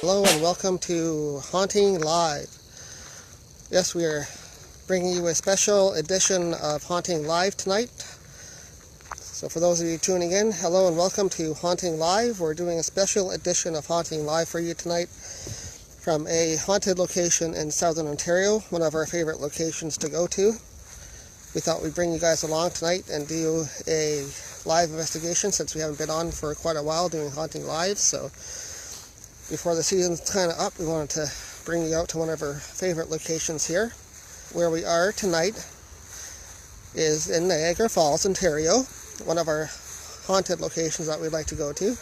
Hello and welcome to Haunting Live. Yes, we are bringing you a special edition of Haunting Live tonight. So for those of you tuning in, hello and welcome to Haunting Live. We're doing a special edition of Haunting Live for you tonight from a haunted location in Southern Ontario, one of our favorite locations to go to. We thought we'd bring you guys along tonight and do a live investigation since we haven't been on for quite a while doing Haunting Live. So before the season's kind of up, we wanted to bring you out to one of our favorite locations here. Where we are tonight is in Niagara Falls, Ontario, one of our haunted locations that we'd like to go to.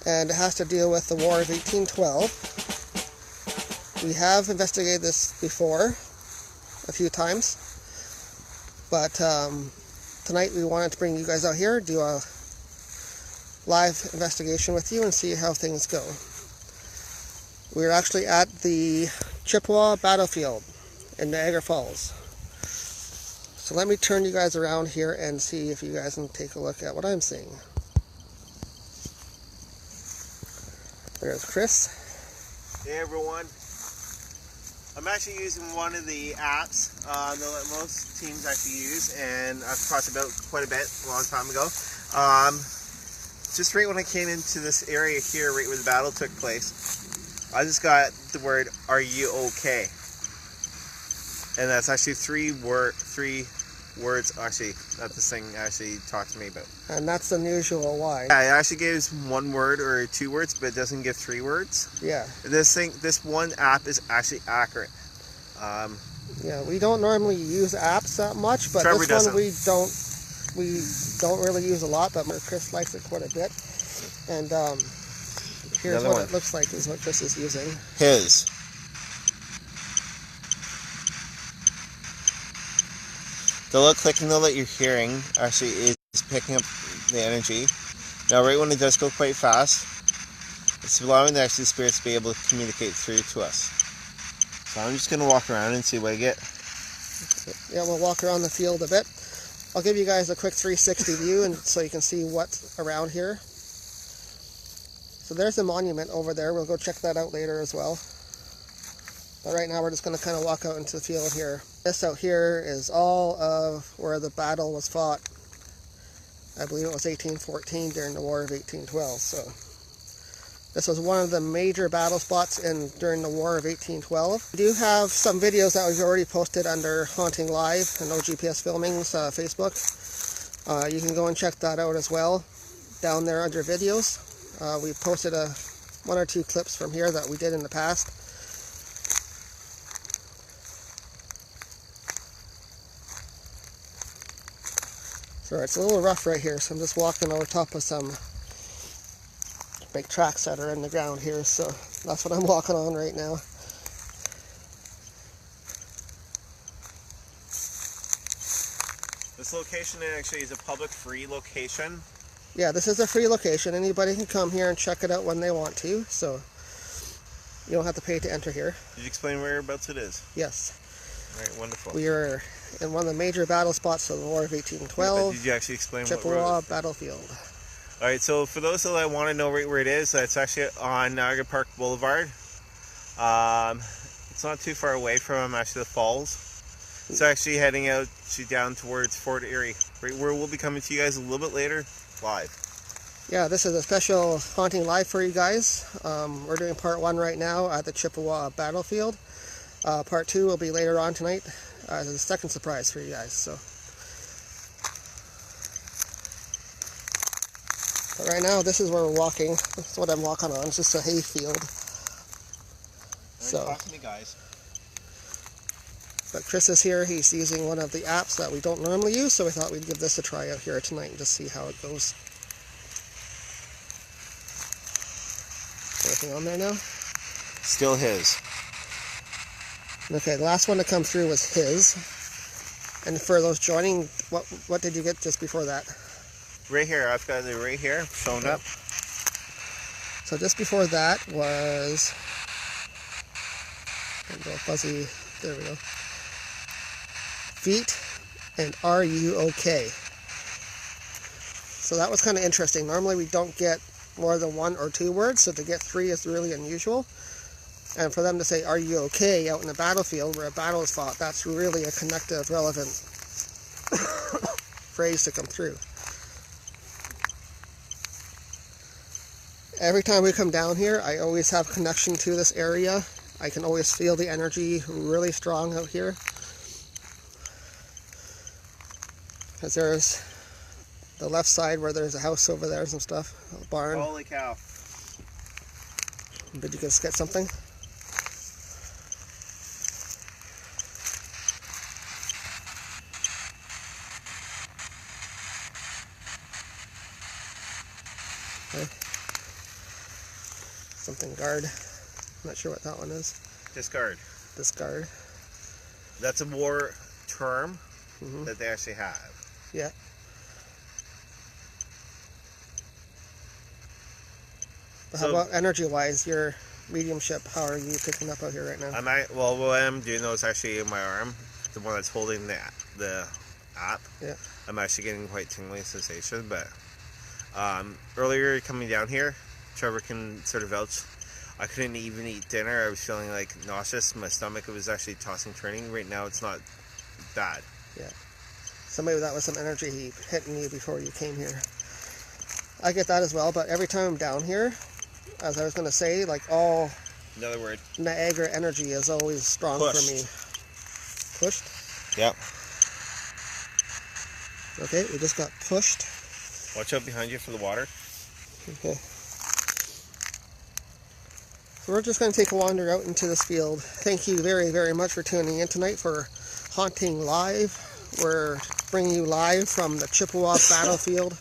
And it has to deal with the War of 1812. We have investigated this before a few times, but tonight we wanted to bring you guys out here, do a live investigation with you and see how things go. We're actually at the Chippawa Battlefield in Niagara Falls. So let me turn you guys around here and see if you guys can take a look at what I'm seeing. There's Chris. Hey everyone. I'm actually using one of the apps that most teams actually use, and I've talked about quite a bit a long time ago. Just right when I came into this area here, right where the battle took place, I just got the word, "Are you okay?" And that's actually three words actually that this thing actually talked to me about. And that's unusual. Why? Yeah, it actually gives one word or two words, but it doesn't give three words. Yeah. This one app is actually accurate. Yeah, we don't normally use apps that much, but Trevor this one we don't really use a lot, but Chris likes it quite a bit. And here's what it looks like is what Chris is using. His. The little clicking though that you're hearing actually is picking up the energy. Now right when it does go quite fast, it's allowing the actual spirits to be able to communicate through to us. So I'm just going to walk around and see what I get. Yeah, we'll walk around the field a bit. I'll give you guys a quick 360 view and so you can see what's around here. So there's a monument over there. We'll go check that out later as well. But right now we're just going to kind of walk out into the field here. This out here is all of where the battle was fought. I believe it was 1814 during the War of 1812. So this was one of the major battle spots during the War of 1812. We do have some videos that we've already posted under Haunting Live and OGPS Filming's Facebook. You can go and check that out as well down there under videos. We posted one or two clips from here that we did in the past. So it's a little rough right here, so I'm just walking over top of some big tracks that are in the ground here, so that's what I'm walking on right now. This location actually is a public free location. Yeah, this is a free location. Anybody can come here and check it out when they want to, so you don't have to pay to enter here. Did you explain whereabouts it is? Yes. Alright, wonderful. We are in one of the major battle spots of the War of 1812. Yeah, did you actually explain Chippawa Battlefield. Alright, so for those that want to know right where it is, it's actually on Niagara Park Boulevard. It's not too far away from actually the falls. It's actually heading out down towards Fort Erie, right where we'll be coming to you guys a little bit later, live. Yeah, this is a special Haunting Live for you guys. We're doing part 1 right now at the Chippawa Battlefield. Part 2 will be later on tonight as a second surprise for you guys. So, but right now, this is where we're walking. This is what I'm walking on. It's just a hay field. So, Talk to me, guys. But Chris is here. He's using one of the apps that we don't normally use, so we thought we'd give this a try out here tonight and just see how it goes. Anything on there now? Still his. Okay, the last one to come through was his. And for those joining, what did you get just before that? Right here, I've got it right here, shown up. So just before that was, a little fuzzy, there we go. Feet and "Are you okay?" So that was kind of interesting. Normally we don't get more than 1 or 2 words, so to get 3 is really unusual. And for them to say, "Are you okay?" out in the battlefield where a battle is fought, that's really a connective, relevant phrase to come through. Every time we come down here, I always have connection to this area. I can always feel the energy really strong out here. Because there's the left side where there's a house over there, some stuff, a barn. Holy cow. Did you guys get something? Okay. Something guard. I'm not sure what that one is. Discard. Discard. That's a war term that they actually have. Yeah. But how about energy-wise, your mediumship, how are you picking up out here right now? Well, what I'm doing though is actually in my arm, the one that's holding the app. Yeah. I'm actually getting quite tingling sensation, but earlier coming down here, Trevor can sort of vouch, I couldn't even eat dinner. I was feeling like nauseous. My stomach was actually tossing, turning. Right now it's not bad. Yeah. So maybe that was some energy hitting you before you came here. I get that as well, but every time I'm down here, as I was going to say, like all Another word. Niagara energy is always strong for me. Pushed? Yep. Okay, we just got pushed. Watch out behind you for the water. Okay. So we're just going to take a wander out into this field. Thank you very, very much for tuning in tonight for Haunting Live. We're bringing you live from the Chippawa Battlefield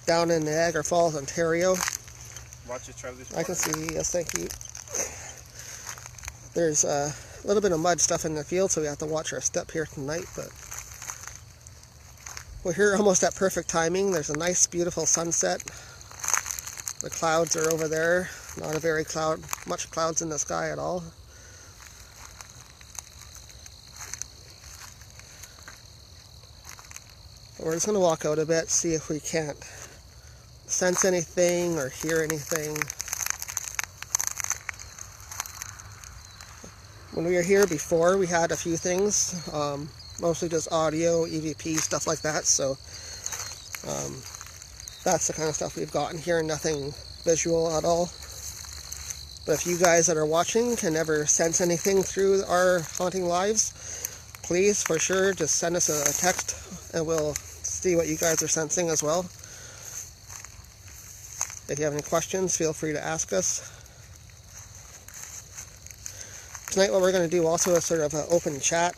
down in Niagara Falls, Ontario. Watch it, Trevor. I can see, yes, thank you. There's a little bit of mud stuff in the field, so we have to watch our step here tonight, but we're here almost at perfect timing. There's a nice, beautiful sunset. The clouds are over there. Not a very much clouds in the sky at all. We're just going to walk out a bit, see if we can't sense anything or hear anything. When we were here before, we had a few things, mostly just audio, EVP, stuff like that, so that's the kind of stuff we've gotten here, nothing visual at all. But if you guys that are watching can ever sense anything through our Haunting Lives, please, for sure, just send us a text and we'll see what you guys are sensing as well. If you have any questions, feel free to ask us. Tonight what we're going to do also is sort of an open chat.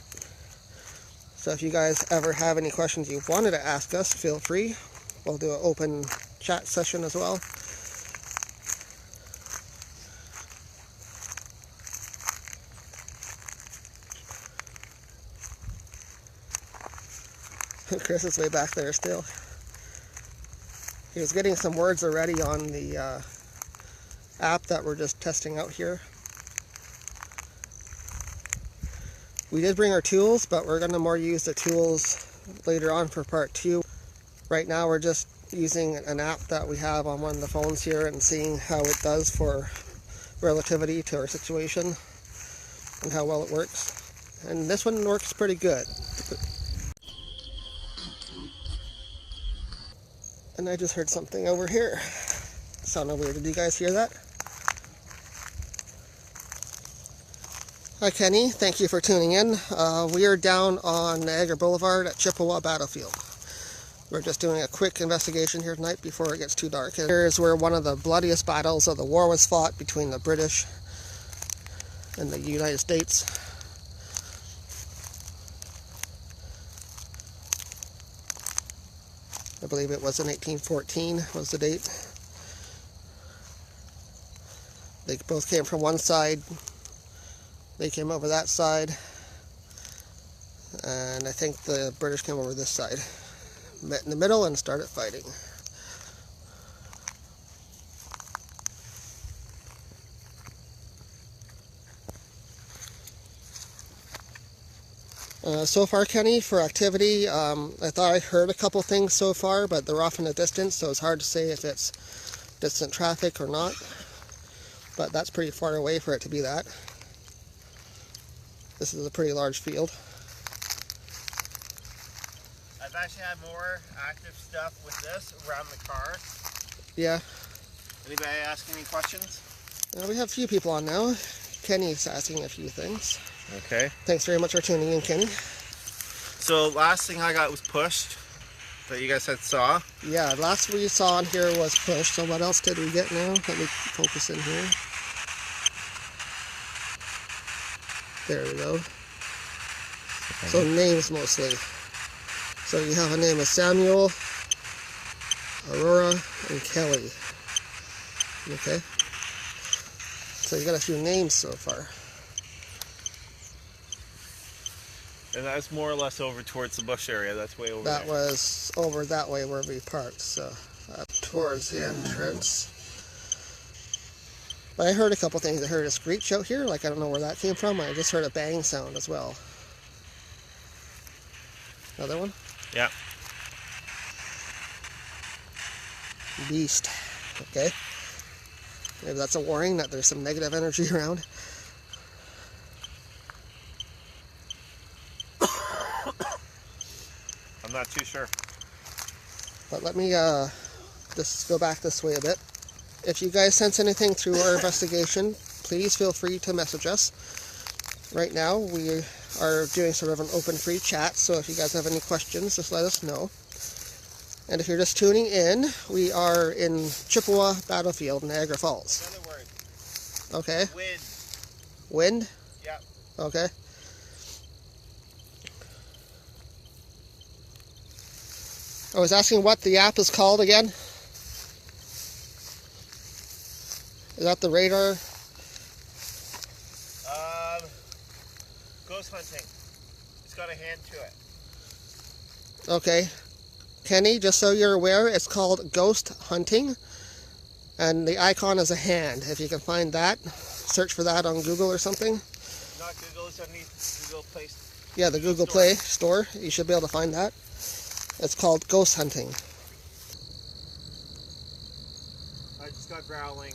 So if you guys ever have any questions you wanted to ask us, feel free. We'll do an open chat session as well. Chris is way back there still. He was getting some words already on the app that we're just testing out here. We did bring our tools, but we're going to more use the tools later on for part 2. Right now we're just using an app that we have on one of the phones here and seeing how it does for relativity to our situation and how well it works. And this one works pretty good. And I just heard something over here. Sounded weird. Did you guys hear that? Hi Kenny, thank you for tuning in. We are down on Niagara Boulevard at Chippawa Battlefield. We're just doing a quick investigation here tonight before it gets too dark. Here is where one of the bloodiest battles of the war was fought between the British and the United States. I believe it was in 1814 was the date. They both came from one side. They came over that side. And I think the British came over this side. Met in the middle and started fighting. So far, Kenny, for activity, I thought I heard a couple things so far, but they're off in the distance, so it's hard to say if it's distant traffic or not, but that's pretty far away for it to be that. This is a pretty large field. I've actually had more active stuff with this around the car. Yeah. Anybody ask any questions? We have a few people on now. Kenny's asking a few things. Okay. Thanks very much for tuning in, Kenny. So last thing I got was pushed that you guys had saw. Yeah, last we saw on here was push. So what else did we get now? Let me focus in here. There we go. So names mostly. So you have a name of Samuel, Aurora, and Kelly. Okay. So you got a few names so far. And that's more or less over towards the bush area. That's way over That there. was over that way where we parked, so up towards the entrance. But I heard a couple things. I heard a screech out here, like I don't know where that came from. I just heard a bang sound as well. Another one? Yeah. Beast. Okay. Maybe that's a warning that there's some negative energy around. I'm not too sure. But let me just go back this way a bit. If you guys sense anything through our investigation, please feel free to message us. Right now we are doing sort of an open free chat, so if you guys have any questions, just let us know. And if you're just tuning in, we are in Chippawa Battlefield, Niagara Falls. Another word. Okay. Wind. Wind? Yeah. Okay. I was asking what the app is called again. Is that the radar? Ghost hunting. It's got a hand to it. Okay. Kenny, just so you're aware, it's called Ghost Hunting. And the icon is a hand. If you can find that, search for that on Google or something. Not Google, it's underneath Google Play. Yeah, the Google Play Store. You should be able to find that. It's called Ghost Hunting. I just got growling.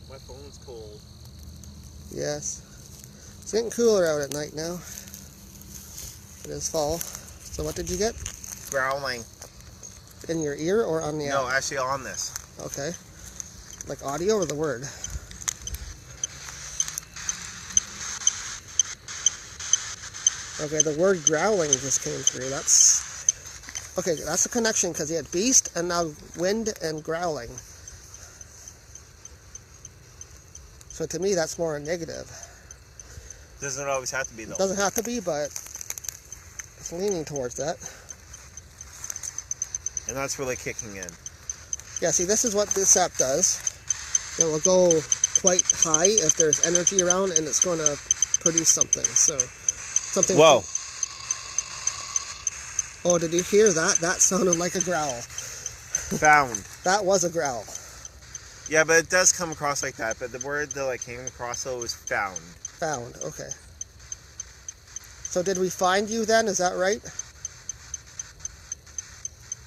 My phone's cold. Yes. It's getting cooler out at night now. It is fall. So what did you get? Growling. In your ear or on the No, app? actually on this. Okay. Like audio or the word? Okay, the word growling just came through. That's... Okay, that's a connection because you had beast and now wind and growling. So to me, that's more a negative. Doesn't always have to be though. It doesn't have to be, but it's leaning towards that. And that's really kicking in. Yeah, see, this is what this app does. It will go quite high if there's energy around, and it's going to produce something. So, something. Whoa. Oh, did you hear that? That sounded like a growl. Found. That was a growl. Yeah, but it does come across like that. But the word that came across though was found. Found, okay. So did we find you then? Is that right?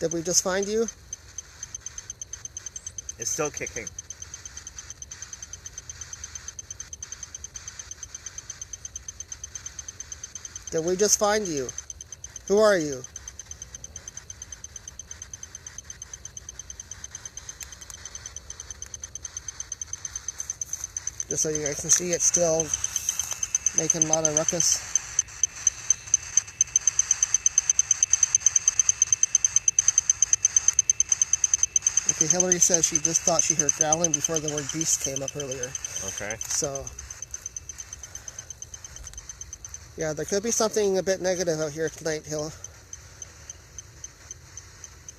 Did we just find you? It's still kicking. Did we just find you? Who are you? Just so you guys can see, it's still making a lot of ruckus. Okay, Hillary says she just thought she heard growling before the word beast came up earlier. Okay. So, yeah, there could be something a bit negative out here tonight, Hill.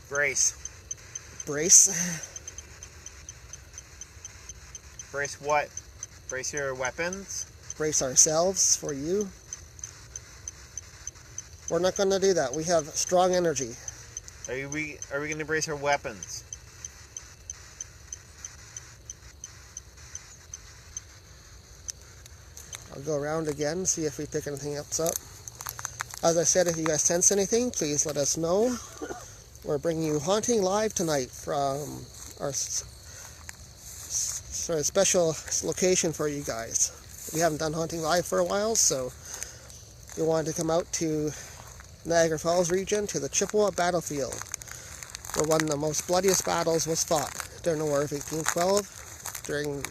Brace. Brace? Brace what? Brace your weapons? Brace ourselves for you. We're not going to do that. We have strong energy. Are we going to brace our weapons? I'll go around again, see if we pick anything else up. As I said, if you guys sense anything, please let us know. We're bringing you Haunting Live tonight from our sort of special location for you guys. We haven't done Haunting Live for a while, so we wanted to come out to Niagara Falls region, to the Chippawa Battlefield, where one of the most bloodiest battles was fought during the War of 1812. During,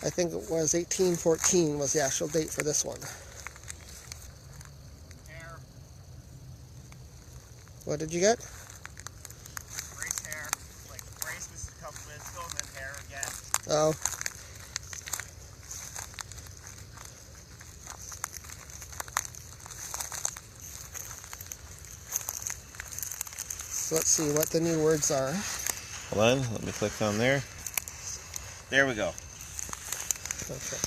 I think it was 1814 was the actual date for this one. Hair. What did you get? Brace hair. Like brace was a couple minutes ago and then hair again. Oh. So let's see what the new words are. Hold on, let me click on there. There we go. Okay.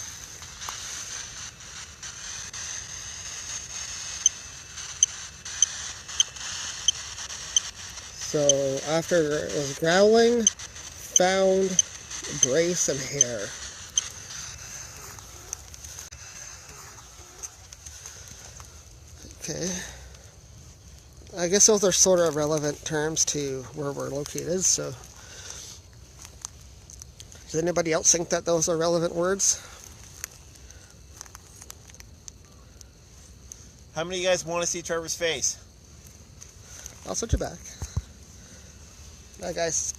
So after it was growling, found, brace, and hair. Okay. I guess those are sort of relevant terms to where we're located, so. Does anybody else think that those are relevant words? How many of you guys want to see Trevor's face? I'll switch it back. That guy's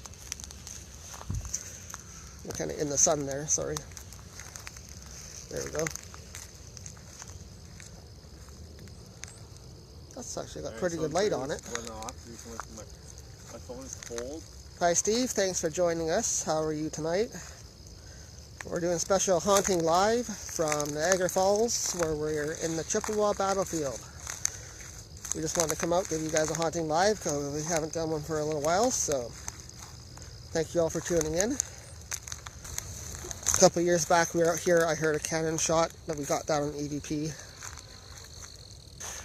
kind of in the sun there, sorry. There we go. That's actually got pretty good light on it. My phone is cold. Hi Steve, thanks for joining us. How are you tonight? We're doing special Haunting Live from Niagara Falls, where we're in the Chippawa Battlefield. We just wanted to come out, give you guys a Haunting Live, because we haven't done one for a little while, so thank you all for tuning in. A couple years back we were out here, I heard a cannon shot that we got down on EVP.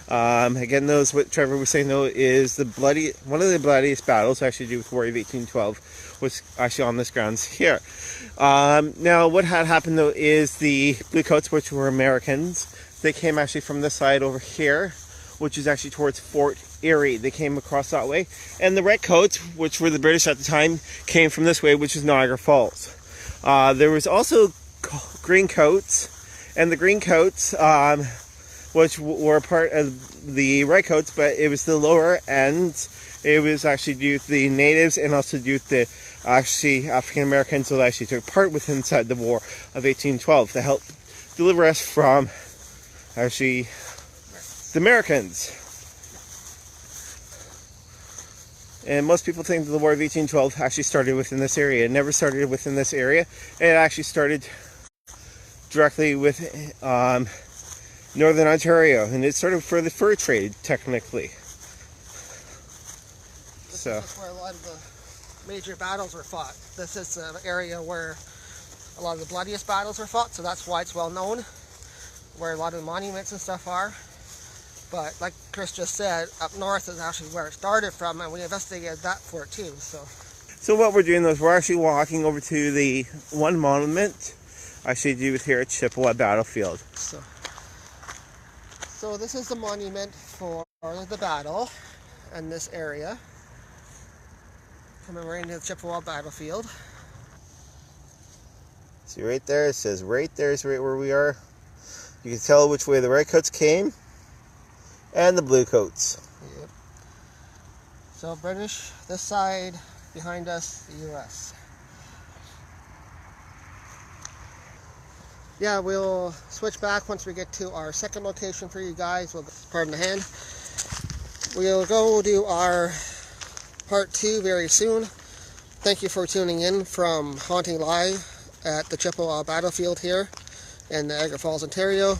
Again, those what Trevor was saying though is one of the bloodiest battles actually to do with War of 1812 was actually on this grounds here. Now what had happened though is the Bluecoats, which were Americans, they came actually from this side over here, which is actually towards Fort Erie. They came across that way, and the Redcoats, which were the British at the time, came from this way, which is Niagara Falls. There was also Greencoats, and the Greencoats, which were part of the Redcoats, but it was the lower end. It was actually due to the natives and also due to the actually African Americans that actually took part with inside the War of 1812 to help deliver us from actually the Americans. And most people think that the War of 1812 actually started within this area. It never started within this area. It actually started directly with Northern Ontario, and it's sort of for the fur trade, technically. This is where a lot of the major battles were fought. This is an area where a lot of the bloodiest battles were fought, so that's why it's well known, where a lot of the monuments and stuff are. But like Chris just said, up north is actually where it started from, and we investigated that for it too. So what we're doing is we're actually walking over to the one monument actually do with here at Chippawa Battlefield. So this is the monument for the battle in this area, commemorating the Chippawa Battlefield. See right there, it says right there is right where we are. You can tell which way the Redcoats came and the Bluecoats. Yep. So British, this side, behind us, the US. Yeah, we'll switch back once we get to our second location for you guys. Pardon the hand. We'll go do our part 2 very soon. Thank you for tuning in from Haunting Live at the Chippawa Battlefield here in Niagara Falls, Ontario.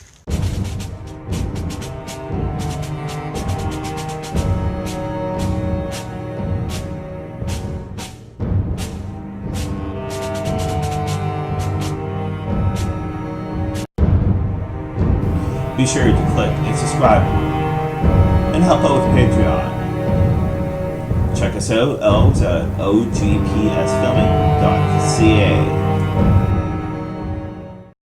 Be sure to click and subscribe and help out with Patreon. Check us out at ogpsfilming.ca.